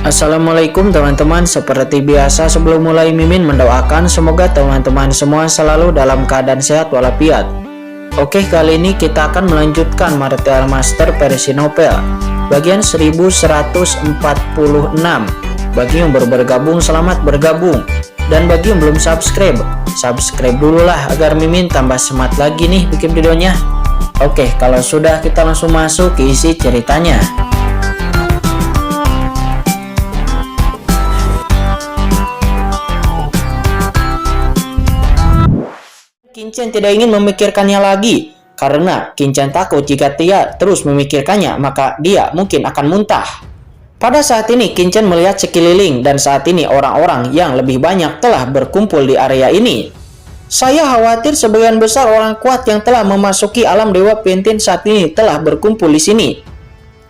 Assalamualaikum teman-teman. Seperti biasa sebelum mulai Mimin mendoakan semoga teman-teman semua selalu dalam keadaan sehat walafiat. Oke, kali ini kita akan melanjutkan Martial Master versi novel bagian 1146. Bagi yang baru bergabung, selamat bergabung. Dan bagi yang belum subscribe dulu lah agar Mimin tambah semangat lagi nih bikin videonya. Oke, kalau sudah kita langsung masuk ke isi ceritanya. Kincen tidak ingin memikirkannya lagi, karena Kincen takut jika dia terus memikirkannya, maka dia mungkin akan muntah. Pada saat ini Kincen melihat sekeliling dan saat ini orang-orang yang lebih banyak telah berkumpul di area ini. Saya khawatir sebagian besar orang kuat yang telah memasuki alam Dewa Pentin saat ini telah berkumpul di sini.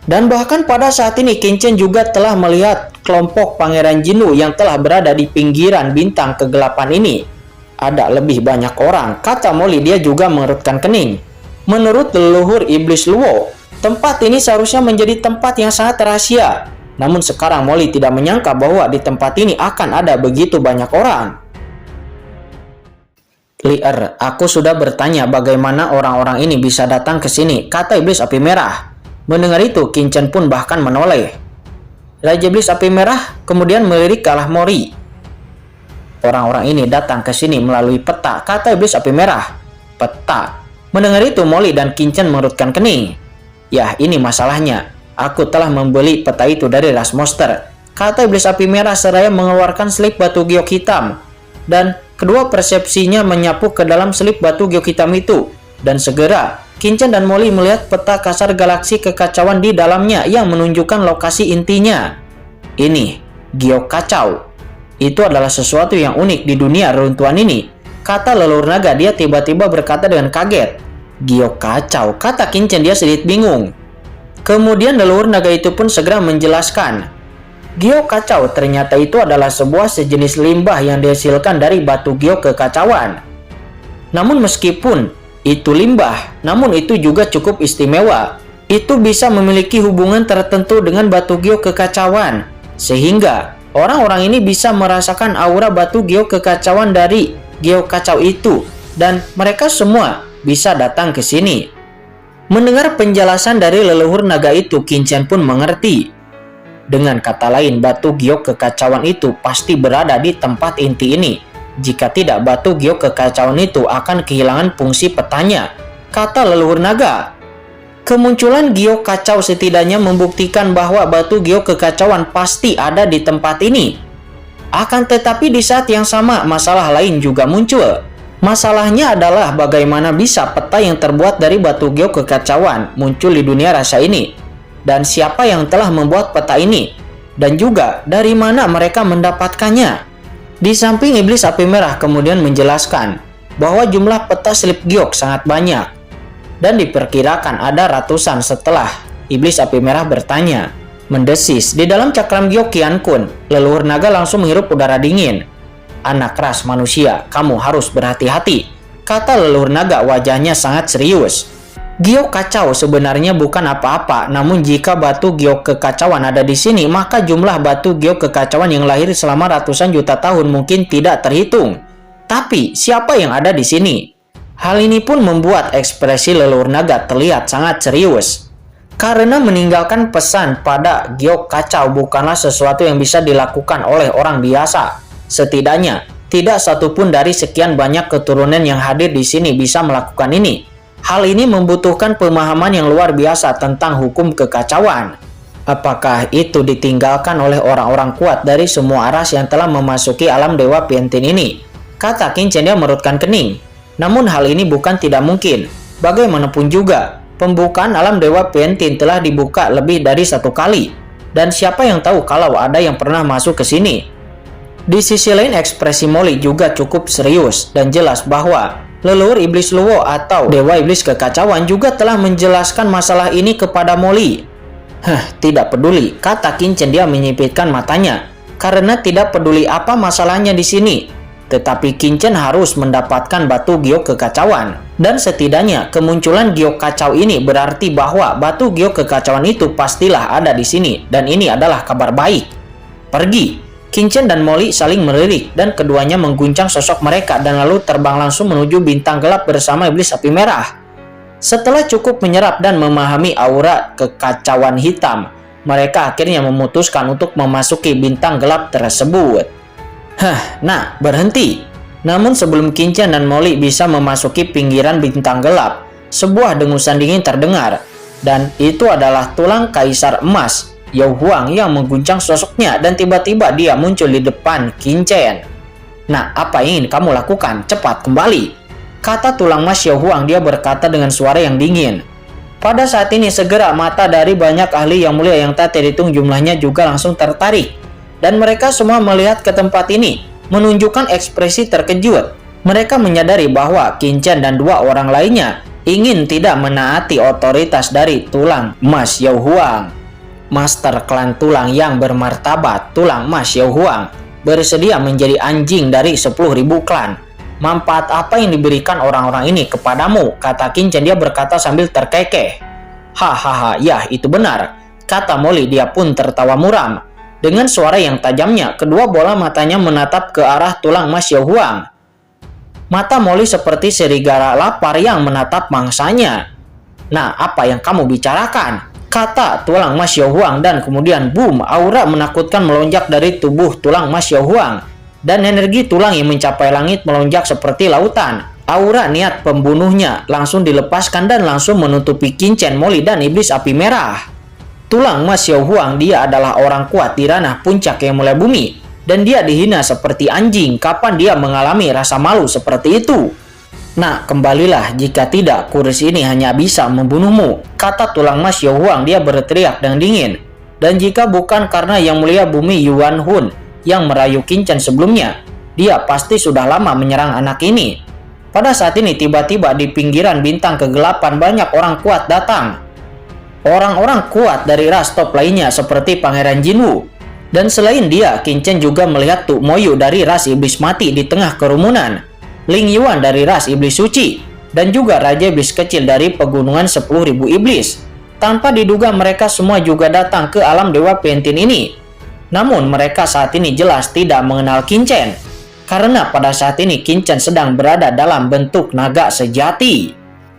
Dan bahkan pada saat ini Kincen juga telah melihat kelompok Pangeran Jinwu yang telah berada di pinggiran bintang kegelapan ini. Ada lebih banyak orang, kata Molly. Dia juga mengerutkan kening. Menurut leluhur Iblis Luo, tempat ini seharusnya menjadi tempat yang sangat rahasia. Namun sekarang Molly tidak menyangka bahwa di tempat ini akan ada begitu banyak orang. Lier, aku sudah bertanya bagaimana orang-orang ini bisa datang ke sini, kata Iblis Api Merah. Mendengar itu, Kincen pun bahkan menoleh. Raja Iblis Api Merah kemudian melirik ke arah Mori. Orang-orang ini datang ke sini melalui peta, kata Iblis Api Merah. Peta. Mendengar itu, Molly dan Kincen mengerutkan kening. Ya, ini masalahnya. Aku telah membeli peta itu dari Ras Monster, kata Iblis Api Merah seraya mengeluarkan selip batu giok hitam. Dan kedua persepsinya menyapu ke dalam selip batu giok hitam itu. Dan segera, Kincen dan Molly melihat peta kasar galaksi kekacauan di dalamnya yang menunjukkan lokasi intinya. Ini, giok kacau. Itu adalah sesuatu yang unik di dunia reruntuhan ini, kata leluhur naga. Dia tiba-tiba berkata dengan kaget. Giok kacau, kata Kincen. Dia sedikit bingung. Kemudian leluhur naga itu pun segera menjelaskan. Giok kacau ternyata itu adalah sebuah sejenis limbah yang dihasilkan dari batu giok kekacauan. Namun meskipun itu limbah, namun itu juga cukup istimewa. Itu bisa memiliki hubungan tertentu dengan batu giok kekacauan, sehingga orang-orang ini bisa merasakan aura batu giok kekacauan dari giok kacau itu, dan mereka semua bisa datang ke sini. Mendengar penjelasan dari leluhur naga itu, Kincen pun mengerti. Dengan kata lain, batu giok kekacauan itu pasti berada di tempat inti ini. Jika tidak, batu giok kekacauan itu akan kehilangan fungsi petanya, kata leluhur naga. Kemunculan giok kacau setidaknya membuktikan bahwa batu giok kekacauan pasti ada di tempat ini. Akan tetapi di saat yang sama, masalah lain juga muncul. Masalahnya adalah bagaimana bisa peta yang terbuat dari batu giok kekacauan muncul di dunia rasa ini. Dan siapa yang telah membuat peta ini? Dan juga dari mana mereka mendapatkannya? Di samping Iblis Api Merah kemudian menjelaskan bahwa jumlah peta slip giok sangat banyak. Dan diperkirakan ada ratusan. Setelah Iblis Api Merah bertanya, mendesis di dalam cakram giok Qian Kun, leluhur naga langsung menghirup udara dingin. Anak ras manusia, kamu harus berhati-hati, kata leluhur naga. Wajahnya sangat serius. Giok kacau sebenarnya bukan apa-apa, namun jika batu giok kekacauan ada di sini, maka jumlah batu giok kekacauan yang lahir selama ratusan juta tahun mungkin tidak terhitung. Tapi siapa yang ada di sini? Hal ini pun membuat ekspresi leluhur naga terlihat sangat serius. Karena meninggalkan pesan pada giok kacau bukanlah sesuatu yang bisa dilakukan oleh orang biasa. Setidaknya, tidak satupun dari sekian banyak keturunan yang hadir di sini bisa melakukan ini. Hal ini membutuhkan pemahaman yang luar biasa tentang hukum kekacauan. Apakah itu ditinggalkan oleh orang-orang kuat dari semua ras yang telah memasuki alam Dewa Pentin ini? Kata Kincen. Dia merutkan kening. Namun hal ini bukan tidak mungkin. Bagaimanapun juga, pembukaan alam Dewa Pentin telah dibuka lebih dari satu kali. Dan siapa yang tahu kalau ada yang pernah masuk ke sini? Di sisi lain, ekspresi Molly juga cukup serius dan jelas bahwa leluhur Iblis Luo atau Dewa Iblis Kekacauan juga telah menjelaskan masalah ini kepada Molly. Tidak peduli, kata Kincen. Dia menyipitkan matanya. Karena tidak peduli apa masalahnya di sini. Tetapi Kincen harus mendapatkan batu giok kekacauan. Dan setidaknya kemunculan giok kacau ini berarti bahwa batu giok kekacauan itu pastilah ada di sini. Dan ini adalah kabar baik. Pergi. Qin dan Molly saling melirik dan keduanya mengguncang sosok mereka dan lalu terbang langsung menuju bintang gelap bersama iblis api merah. Setelah cukup menyerap dan memahami aura kekacauan hitam, mereka akhirnya memutuskan untuk memasuki bintang gelap tersebut. Nah, berhenti. Namun sebelum Qin dan Molly bisa memasuki pinggiran bintang gelap, sebuah dengusan dingin terdengar, dan itu adalah tulang kaisar emas Yao Huang yang mengguncang sosoknya dan tiba-tiba dia muncul di depan Qin. Nah, apa yang ingin kamu lakukan? Cepat kembali, kata tulang emas Yao Huang. Dia berkata dengan suara yang dingin. Pada saat ini segera mata dari banyak ahli yang mulia yang tak terhitung jumlahnya juga langsung tertarik, dan mereka semua melihat ke tempat ini menunjukkan ekspresi terkejut. Mereka menyadari bahwa Qin dan dua orang lainnya ingin tidak menaati otoritas dari tulang emas Yao Huang. Master klan tulang yang bermartabat, tulang emas Yao Huang, bersedia menjadi anjing dari 10.000 klan. Manfaat apa yang diberikan orang-orang ini kepadamu? Kata Qin. Dia berkata sambil terkekeh. Hahaha, ya itu benar, kata Molly. Dia pun tertawa muram. Dengan suara yang tajamnya, kedua bola matanya menatap ke arah tulang emas Yao Huang. Mata Molly seperti serigala lapar yang menatap mangsanya. Nah, apa yang kamu bicarakan? Kata tulang emas Yao Huang, dan kemudian boom, aura menakutkan melonjak dari tubuh tulang emas Yao Huang, dan energi tulang yang mencapai langit melonjak seperti lautan. Aura niat pembunuhnya langsung dilepaskan dan langsung menutupi Qin, Molly, dan iblis api merah. Tulang emas Yao Huang, dia adalah orang kuat di ranah puncak yang mulia bumi, dan dia dihina seperti anjing. Kapan dia mengalami rasa malu seperti itu? Nah, kembalilah, jika tidak, kuris ini hanya bisa membunuhmu, kata tulang emas Yao Huang. Dia berteriak dengan dingin. Dan jika bukan karena yang mulia bumi Yuan Hun yang merayu Qin sebelumnya, dia pasti sudah lama menyerang anak ini. Pada saat ini tiba-tiba di pinggiran bintang kegelapan banyak orang kuat datang. Orang-orang kuat dari ras top lainnya seperti Pangeran Jinwu. Dan selain dia, Qin juga melihat Tu Moyu dari ras iblis mati di tengah kerumunan, Ling Yuan dari ras iblis suci, dan juga Raja Iblis kecil dari pegunungan 10.000 iblis. Tanpa diduga mereka semua juga datang ke alam Dewa Pentin ini. Namun mereka saat ini jelas tidak mengenal Qin, karena pada saat ini Qin sedang berada dalam bentuk naga sejati.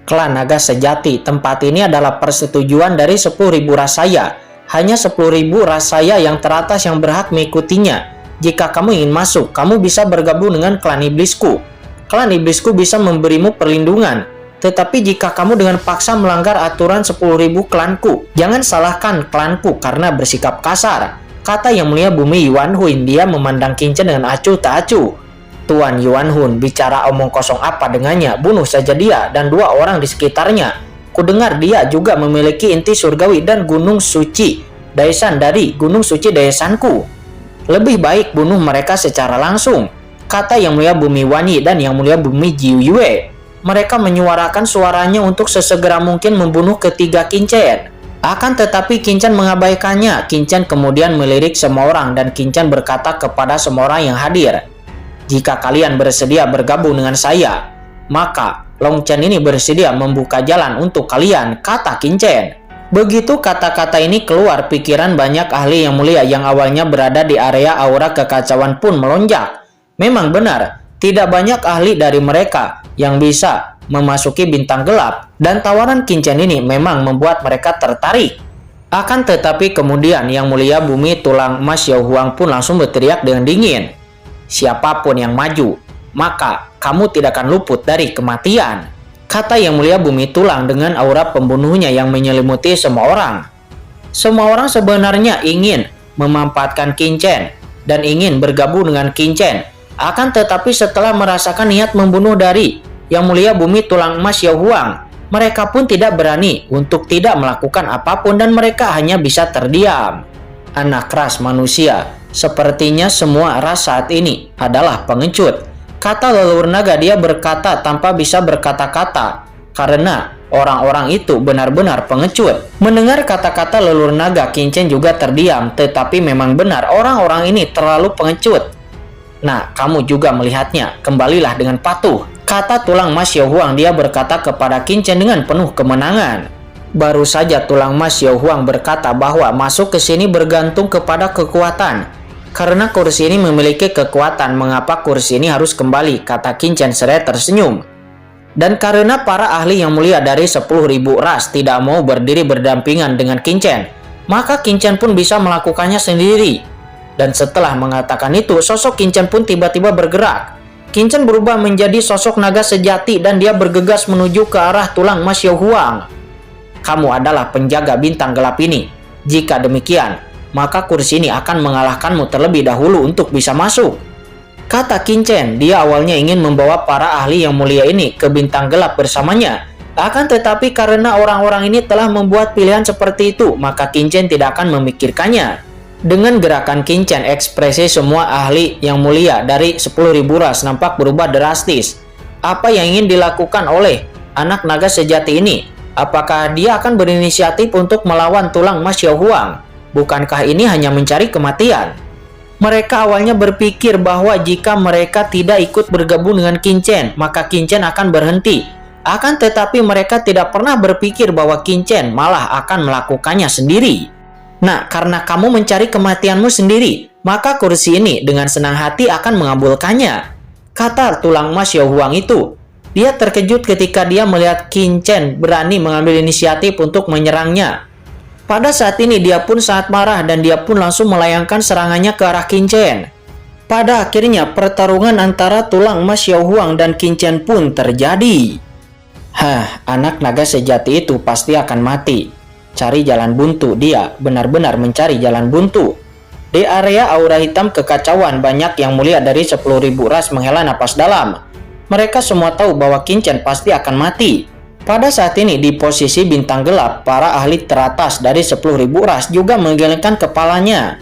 Klan naga sejati, tempat ini adalah persetujuan dari 10.000 rasaya. Hanya 10.000 rasaya yang teratas yang berhak mengikutinya. Jika kamu ingin masuk, kamu bisa bergabung dengan klan iblisku. Klan iblisku bisa memberimu perlindungan. Tetapi jika kamu dengan paksa melanggar aturan 10.000 klanku, jangan salahkan klanku karena bersikap kasar, kata yang mulia bumi Yuan Hun. Dia memandang Qin dengan acuh tak acuh. Tuan Yuan Hun, bicara omong kosong apa dengannya? Bunuh saja dia dan dua orang di sekitarnya. Kudengar dia juga memiliki inti surgawi dan gunung suci Daishan dari gunung suci Daishanku. Lebih baik bunuh mereka secara langsung, kata yang mulia bumi Wani dan yang mulia bumi Jiu Yue. Mereka menyuarakan suaranya untuk sesegera mungkin membunuh ketiga Qin. Akan tetapi Qin mengabaikannya. Qin kemudian melirik semua orang dan Qin berkata kepada semua orang yang hadir, jika kalian bersedia bergabung dengan saya, maka Long Chen ini bersedia membuka jalan untuk kalian, kata Qin. Begitu kata-kata ini keluar, pikiran banyak ahli yang mulia yang awalnya berada di area aura kekacauan pun melonjak. Memang benar, tidak banyak ahli dari mereka yang bisa memasuki bintang gelap, dan tawaran Qin ini memang membuat mereka tertarik. Akan tetapi kemudian yang mulia bumi tulang emas Yao Huang pun langsung berteriak dengan dingin, siapapun yang maju, maka kamu tidak akan luput dari kematian, kata yang mulia bumi tulang dengan aura pembunuhnya yang menyelimuti semua orang. Semua orang sebenarnya ingin memanfaatkan Qin dan ingin bergabung dengan Qin. Akan tetapi setelah merasakan niat membunuh dari yang mulia bumi tulang emas Yao Huang, mereka pun tidak berani untuk tidak melakukan apapun dan mereka hanya bisa terdiam. Anak ras manusia, sepertinya semua ras saat ini adalah pengecut, kata leluhur naga. Dia berkata tanpa bisa berkata-kata karena orang-orang itu benar-benar pengecut. Mendengar kata-kata leluhur naga, Qin juga terdiam. Tetapi memang benar, orang-orang ini terlalu pengecut. Nah, kamu juga melihatnya, kembalilah dengan patuh, kata tulang emas Yao Huang. Dia berkata kepada Qin dengan penuh kemenangan. Baru saja tulang emas Yao Huang berkata bahwa masuk ke sini bergantung kepada kekuatan. Karena kursi ini memiliki kekuatan, mengapa kursi ini harus kembali, kata Qin Chen seraya tersenyum. Dan karena para ahli yang mulia dari 10.000 ras tidak mau berdiri berdampingan dengan Qin Chen, maka Qin Chen pun bisa melakukannya sendiri. Dan setelah mengatakan itu, sosok Qin Chen pun tiba-tiba bergerak. Qin Chen berubah menjadi sosok naga sejati dan dia bergegas menuju ke arah tulang emas Xiao Huang. Kamu adalah penjaga bintang gelap ini. Jika demikian, maka kursi ini akan mengalahkanmu terlebih dahulu untuk bisa masuk, kata Qin Chen. Dia awalnya ingin membawa para ahli yang mulia ini ke bintang gelap bersamanya. Akan tetapi karena orang-orang ini telah membuat pilihan seperti itu, maka Qin Chen tidak akan memikirkannya. Dengan gerakan Qin Chen, ekspresi semua ahli yang mulia dari 10.000 ras nampak berubah drastis. Apa yang ingin dilakukan oleh anak naga sejati ini? Apakah dia akan berinisiatif untuk melawan tulang emas Xiao Huang? Bukankah ini hanya mencari kematian? Mereka awalnya berpikir bahwa jika mereka tidak ikut bergabung dengan Qin Chen, maka Qin Chen akan berhenti. Akan tetapi mereka tidak pernah berpikir bahwa Qin Chen malah akan melakukannya sendiri. Nah, karena kamu mencari kematianmu sendiri, maka kursi ini dengan senang hati akan mengabulkannya, kata tulang emas Xiao Huang itu. Dia terkejut ketika dia melihat Qin Chen berani mengambil inisiatif untuk menyerangnya. Pada saat ini dia pun sangat marah dan dia pun langsung melayangkan serangannya ke arah Qin Chen. Pada akhirnya pertarungan antara tulang emas Xiao Huang dan Qin Chen pun terjadi. Anak naga sejati itu pasti akan mati. Cari jalan buntu, dia benar-benar mencari jalan buntu. Di area aura hitam kekacauan, banyak yang mulia dari 10.000 ras menghela napas dalam. Mereka semua tahu bahwa Qin Chen pasti akan mati. Pada saat ini di posisi bintang gelap, para ahli teratas dari 10.000 ras juga menggelengkan kepalanya.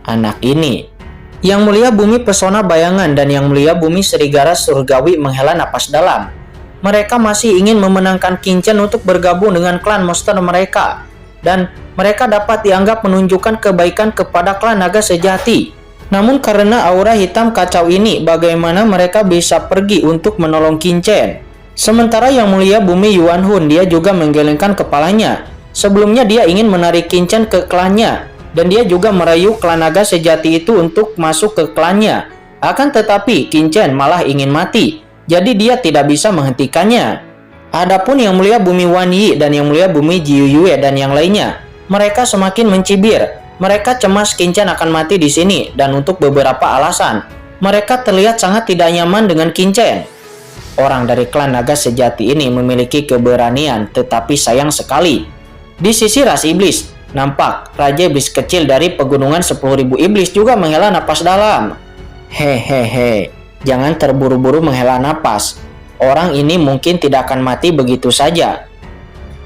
Anak ini, Yang Mulia Bumi Pesona Bayangan dan Yang Mulia Bumi Serigala Surgawi menghela napas dalam. Mereka masih ingin memenangkan Qin Chen untuk bergabung dengan klan monster mereka, dan mereka dapat dianggap menunjukkan kebaikan kepada klan naga sejati. Namun karena aura hitam kacau ini, bagaimana mereka bisa pergi untuk menolong Qin Chen? Sementara Yang Mulia Bumi Yuan Hun, dia juga menggelengkan kepalanya. Sebelumnya dia ingin menarik Qin Chen ke klannya, dan dia juga merayu klan naga sejati itu untuk masuk ke klannya. Akan tetapi Qin Chen malah ingin mati, jadi dia tidak bisa menghentikannya. Adapun Yang Mulia Bumi Wan Yi dan Yang Mulia Bumi Jiu Yue dan yang lainnya, mereka semakin mencibir. Mereka cemas Qin Chen akan mati di sini, dan untuk beberapa alasan, mereka terlihat sangat tidak nyaman dengan Qin Chen. Orang dari klan naga sejati ini memiliki keberanian, tetapi sayang sekali. Di sisi ras iblis, nampak Raja Iblis kecil dari pegunungan 10.000 iblis juga menghela napas dalam. Hehehe, jangan terburu-buru menghela napas. Orang ini mungkin tidak akan mati begitu saja.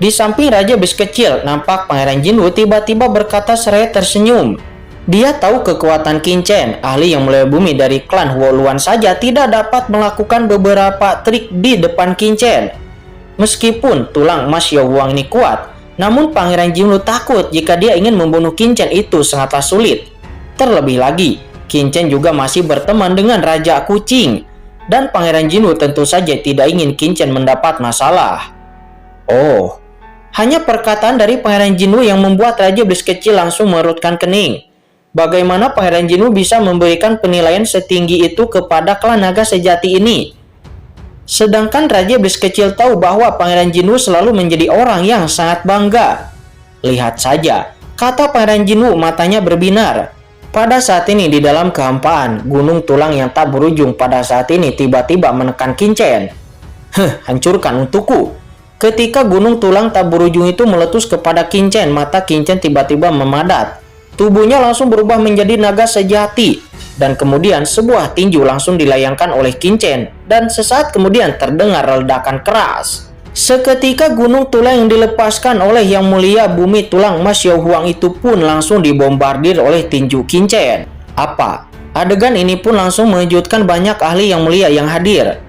Di samping Raja Iblis kecil, nampak Pangeran Jinwu tiba-tiba berkata seraya tersenyum. Dia tahu kekuatan Qin Chen, ahli Yang Mulia Bumi dari klan Huoluan saja tidak dapat melakukan beberapa trik di depan Qin Chen. Meskipun tulang emas Xiao Huang ini kuat, namun Pangeran Jinwu takut jika dia ingin membunuh Qin Chen itu sangatlah sulit. Terlebih lagi, Qin Chen juga masih berteman dengan Raja Kucing, dan Pangeran Jinwu tentu saja tidak ingin Qin Chen mendapat masalah. Oh, hanya perkataan dari Pangeran Jinwu yang membuat Raja Iblis kecil langsung mengerutkan kening. Bagaimana Pangeran Jinwu bisa memberikan penilaian setinggi itu kepada klan naga sejati ini? Sedangkan Raja Iblis kecil tahu bahwa Pangeran Jinwu selalu menjadi orang yang sangat bangga. Lihat saja, kata Pangeran Jinwu, matanya berbinar. Pada saat ini di dalam kehampaan, gunung tulang yang tak berujung pada saat ini tiba-tiba menekan Qin Chen. Hancurkan untukku. Ketika gunung tulang tak berujung itu meletus kepada Qin Chen, mata Qin Chen tiba-tiba memadat. Tubuhnya langsung berubah menjadi naga sejati, dan kemudian sebuah tinju langsung dilayangkan oleh Qin Chen, dan sesaat kemudian terdengar ledakan keras. Seketika gunung tulang yang dilepaskan oleh Yang Mulia Bumi Tulang Emas Xiao Huang itu pun langsung dibombardir oleh tinju Qin Chen. Apa? Adegan ini pun langsung mengejutkan banyak ahli Yang Mulia yang hadir.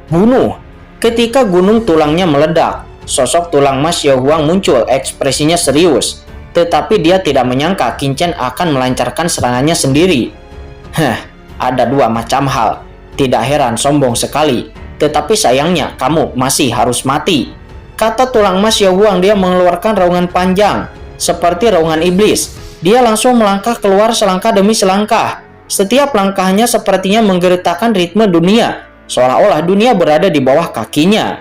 Bunuh! Ketika gunung tulangnya meledak, sosok tulang emas Xiao Huang muncul, ekspresinya serius. Tetapi dia tidak menyangka Qin Chen akan melancarkan serangannya sendiri. Ada dua macam hal. Tidak heran sombong sekali. Tetapi sayangnya kamu masih harus mati, kata tulang emas Xiao Huang. Dia mengeluarkan raungan panjang, seperti raungan iblis. Dia langsung melangkah keluar selangkah demi selangkah. Setiap langkahnya sepertinya menggeretakkan ritme dunia, seolah-olah dunia berada di bawah kakinya.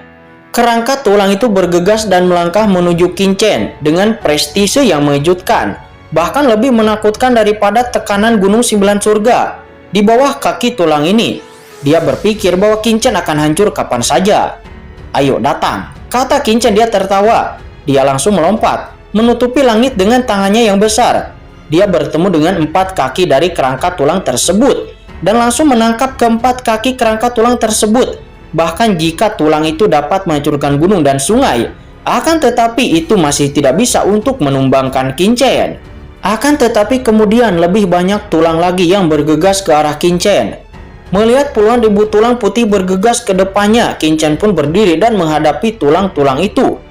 Kerangka tulang itu bergegas dan melangkah menuju Qin dengan prestise yang mengejutkan, bahkan lebih menakutkan daripada tekanan Gunung Sembilan Surga. Di bawah kaki tulang ini, dia berpikir bahwa Qin akan hancur kapan saja. "Ayo datang," kata Qin. Dia tertawa. Dia langsung melompat, menutupi langit dengan tangannya yang besar. Dia bertemu dengan 4 kaki dari kerangka tulang tersebut, dan langsung menangkap keempat kaki kerangka tulang tersebut. Bahkan jika tulang itu dapat menghancurkan gunung dan sungai, akan tetapi itu masih tidak bisa untuk menumbangkan Qin. Akan tetapi kemudian lebih banyak tulang lagi yang bergegas ke arah Qin. Melihat puluhan ribu tulang putih bergegas ke depannya, Qin pun berdiri dan menghadapi tulang-tulang itu.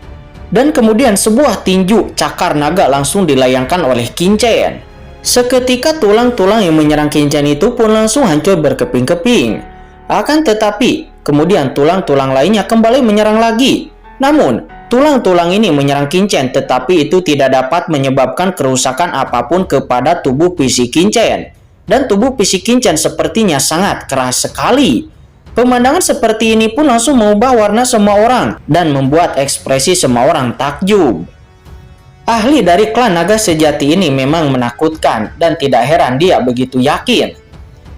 Dan kemudian sebuah tinju cakar naga langsung dilayangkan oleh Qin. Seketika tulang-tulang yang menyerang Qin itu pun langsung hancur berkeping-keping. Akan tetapi kemudian tulang-tulang lainnya kembali menyerang lagi. Namun tulang-tulang ini menyerang Qin, tetapi itu tidak dapat menyebabkan kerusakan apapun kepada tubuh fisik Qin. Dan tubuh fisik Qin sepertinya sangat keras sekali. Pemandangan seperti ini pun langsung mengubah warna semua orang dan membuat ekspresi semua orang takjub. Ahli dari klan naga sejati ini memang menakutkan, dan tidak heran dia begitu yakin.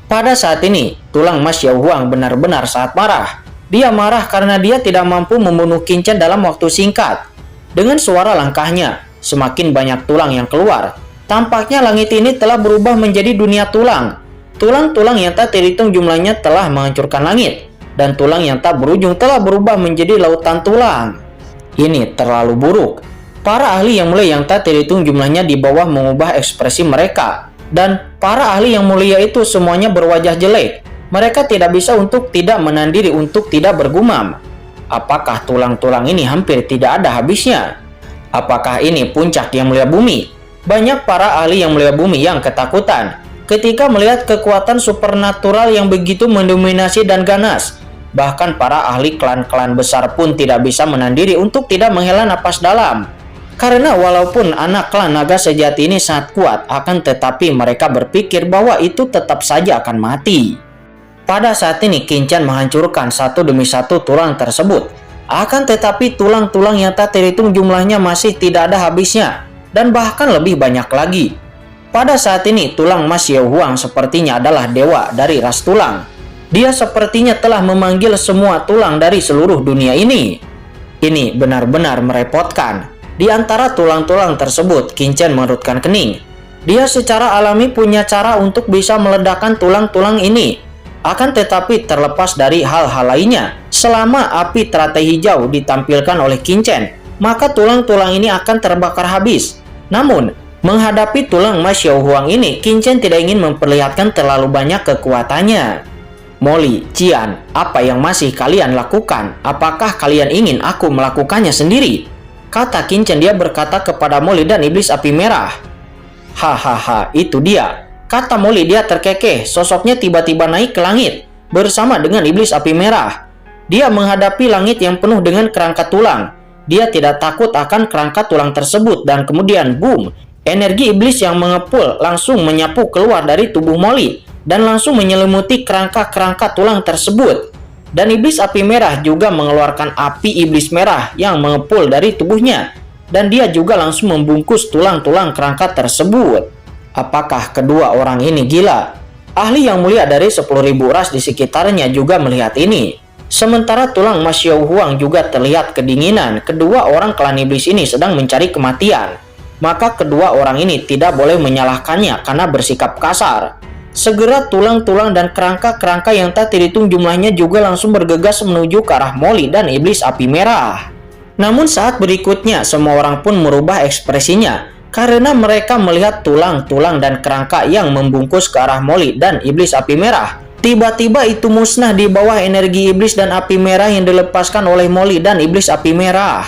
Pada saat ini, tulang Mas Xiao Huang benar-benar sangat marah. Dia marah karena dia tidak mampu membunuh Qin dalam waktu singkat. Dengan suara langkahnya, semakin banyak tulang yang keluar. Tampaknya langit ini telah berubah menjadi dunia tulang. Tulang-tulang yang tak terhitung jumlahnya telah menghancurkan langit, dan tulang yang tak berujung telah berubah menjadi lautan tulang. Ini terlalu buruk. Para ahli yang mulia yang tak terhitung jumlahnya di bawah mengubah ekspresi mereka. Dan para ahli yang mulia itu semuanya berwajah jelek. Mereka tidak bisa untuk tidak menahan diri untuk tidak bergumam. Apakah tulang-tulang ini hampir tidak ada habisnya? Apakah ini puncak yang mulia bumi? Banyak para ahli yang mulia bumi yang ketakutan ketika melihat kekuatan supernatural yang begitu mendominasi dan ganas. Bahkan para ahli klan-klan besar pun tidak bisa menahan diri untuk tidak menghela napas dalam. Karena walaupun anak klan naga sejati ini sangat kuat, akan tetapi mereka berpikir bahwa itu tetap saja akan mati. Pada saat ini Qin menghancurkan satu demi satu tulang tersebut. Akan tetapi tulang-tulang yang tak terhitung jumlahnya masih tidak ada habisnya, dan bahkan lebih banyak lagi. Pada saat ini tulang Mas Xiao Huang sepertinya adalah dewa dari ras tulang. Dia sepertinya telah memanggil semua tulang dari seluruh dunia ini. Ini benar-benar merepotkan. Di antara tulang-tulang tersebut, Qin mengerutkan kening. Dia secara alami punya cara untuk bisa meledakkan tulang-tulang ini. Akan tetapi terlepas dari hal-hal lainnya, selama api teratai hijau ditampilkan oleh Qin, maka tulang-tulang ini akan terbakar habis. Namun, menghadapi tulang Mas Xiao Huang ini, Qin tidak ingin memperlihatkan terlalu banyak kekuatannya. "Molly, Qian, apa yang masih kalian lakukan? Apakah kalian ingin aku melakukannya sendiri?" kata Qin. Dia berkata kepada Molly dan iblis api merah. "Hahaha, itu dia," kata Molly. Dia terkekeh, sosoknya tiba-tiba naik ke langit bersama dengan iblis api merah. Dia menghadapi langit yang penuh dengan kerangka tulang. Dia tidak takut akan kerangka tulang tersebut, dan kemudian boom, energi iblis yang mengepul langsung menyapu keluar dari tubuh Molly dan langsung menyelimuti kerangka-kerangka tulang tersebut. Dan iblis api merah juga mengeluarkan api iblis merah yang mengepul dari tubuhnya, dan dia juga langsung membungkus tulang-tulang kerangka tersebut. Apakah kedua orang ini gila? Ahli yang mulia dari 10.000 ras di sekitarnya juga melihat ini. Sementara tulang Mas Xiao Huang juga terlihat kedinginan. Kedua orang klan iblis ini sedang mencari kematian. Maka kedua orang ini tidak boleh menyalahkannya karena bersikap kasar. Segera tulang-tulang dan kerangka-kerangka yang tak terhitung jumlahnya juga langsung bergegas menuju ke arah Molly dan iblis api merah. Namun saat berikutnya semua orang pun merubah ekspresinya karena mereka melihat tulang-tulang dan kerangka yang membungkus ke arah Molly dan iblis api merah. Tiba-tiba itu musnah di bawah energi iblis dan api merah yang dilepaskan oleh Molly dan iblis api merah.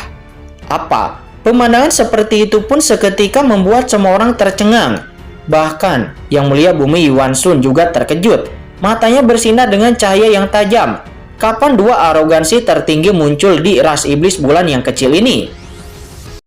Apa? Pemandangan seperti itu pun seketika membuat semua orang tercengang. Bahkan, Yang Mulia Bumi Yuan Shun juga terkejut. Matanya bersinar dengan cahaya yang tajam. Kapan dua arogansi tertinggi muncul di ras iblis bulan yang kecil ini?